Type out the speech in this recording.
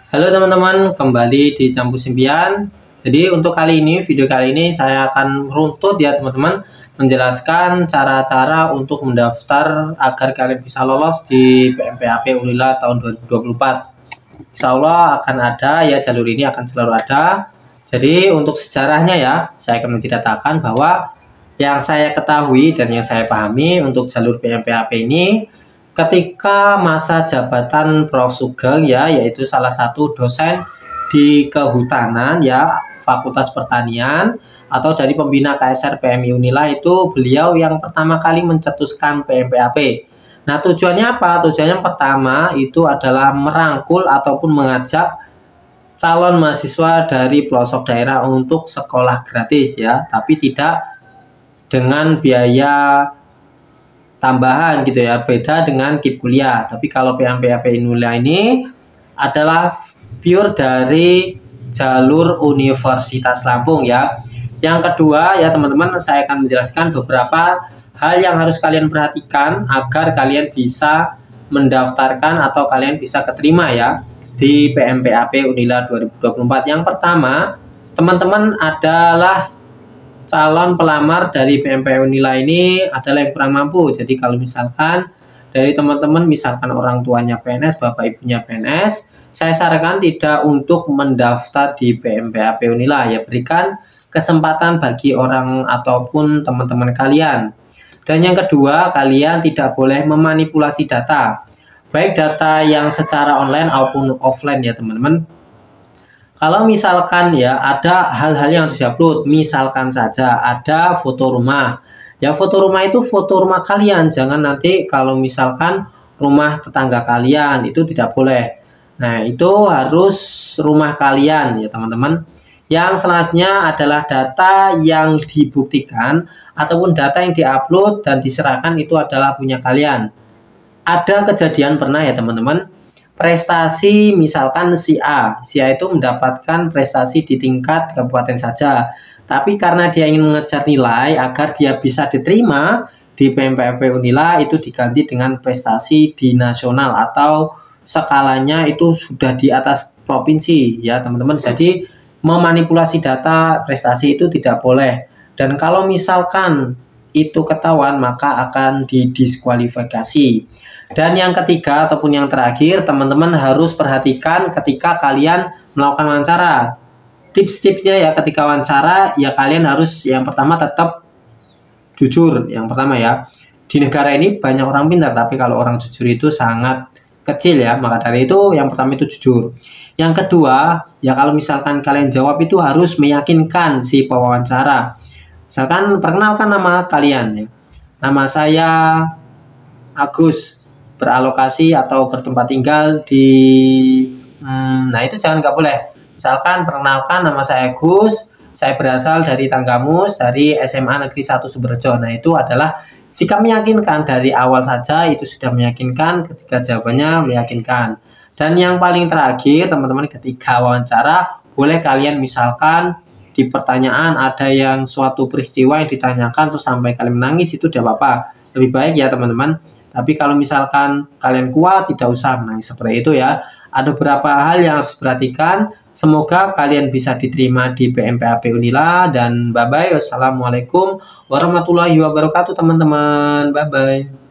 Halo teman-teman, kembali di Campus Impian. Jadi untuk video kali ini saya akan runtut ya teman-teman, menjelaskan cara-cara untuk mendaftar agar kalian bisa lolos di PMPAP Unila tahun 2024. Insya Allah akan ada ya, jalur ini akan selalu ada. Jadi untuk sejarahnya ya, saya akan menceritakan bahwa yang saya ketahui dan yang saya pahami untuk jalur PMPAP ini ketika masa jabatan Prof. Sugeng ya, yaitu salah satu dosen di kehutanan ya, Fakultas Pertanian atau dari pembina KSR PMI Unila, itu beliau yang pertama kali mencetuskan PMPAP. Nah, tujuannya apa? Tujuannya yang pertama itu adalah merangkul ataupun mengajak calon mahasiswa dari pelosok daerah untuk sekolah gratis ya, tapi tidak dengan biaya tambahan gitu ya, beda dengan KIP kuliah. Tapi kalau PMPAP Unila ini adalah pure dari jalur Universitas Lampung ya. Yang kedua ya teman-teman, saya akan menjelaskan beberapa hal yang harus kalian perhatikan agar kalian bisa mendaftarkan atau kalian bisa keterima ya di PMPAP Unila 2024. Yang pertama, teman-teman adalah calon pelamar dari PMPAP Unila ini adalah yang kurang mampu. Jadi kalau misalkan dari teman-teman misalkan orang tuanya PNS, bapak ibunya PNS, saya sarankan tidak untuk mendaftar di PMPAP Unila ya, berikan kesempatan bagi orang ataupun teman-teman kalian. Dan yang kedua, kalian tidak boleh memanipulasi data, baik data yang secara online maupun offline ya teman-teman. Kalau misalkan ya ada hal-hal yang harus diupload, misalkan saja ada foto rumah. Ya, foto rumah itu foto rumah kalian, jangan nanti kalau misalkan rumah tetangga kalian, itu tidak boleh. Nah, itu harus rumah kalian ya teman-teman. Yang selanjutnya adalah data yang dibuktikan ataupun data yang diupload dan diserahkan itu adalah punya kalian. Ada kejadian pernah ya teman-teman, prestasi misalkan si A itu mendapatkan prestasi di tingkat kabupaten saja, tapi karena dia ingin mengejar nilai agar dia bisa diterima di PMPAP Unila, itu diganti dengan prestasi di nasional atau skalanya itu sudah di atas provinsi ya teman-teman. Jadi memanipulasi data prestasi itu tidak boleh, dan kalau misalkan itu ketahuan maka akan didiskualifikasi. Dan yang ketiga ataupun yang terakhir, teman-teman harus perhatikan ketika kalian melakukan wawancara. Tips-tipsnya ya ketika wawancara ya, kalian harus yang pertama tetap jujur. Yang pertama ya, di negara ini banyak orang pintar, tapi kalau orang jujur itu sangat kecil ya. Maka dari itu yang pertama itu jujur. Yang kedua ya, kalau misalkan kalian jawab itu harus meyakinkan si pewawancara. Misalkan perkenalkan nama kalian ya. Nama saya Agus, beralokasi atau bertempat tinggal di nah itu jangan, nggak boleh. Misalkan perkenalkan nama saya Agus, saya berasal dari Tanggamus, dari SMA Negeri 1 Suberjo. Nah, itu adalah sikap meyakinkan dari awal saja, itu sudah meyakinkan ketika jawabannya meyakinkan. Dan yang paling terakhir teman-teman, ketika wawancara boleh kalian misalkan di pertanyaan ada yang suatu peristiwa yang ditanyakan terus sampai kalian menangis, itu tidak apa-apa, lebih baik ya teman-teman. Tapi kalau misalkan kalian kuat, tidak usah menangis seperti itu ya. Ada beberapa hal yang harus diperhatikan. Semoga kalian bisa diterima di PMPAP Unila, dan bye-bye. Wassalamualaikum warahmatullahi wabarakatuh teman-teman. Bye-bye.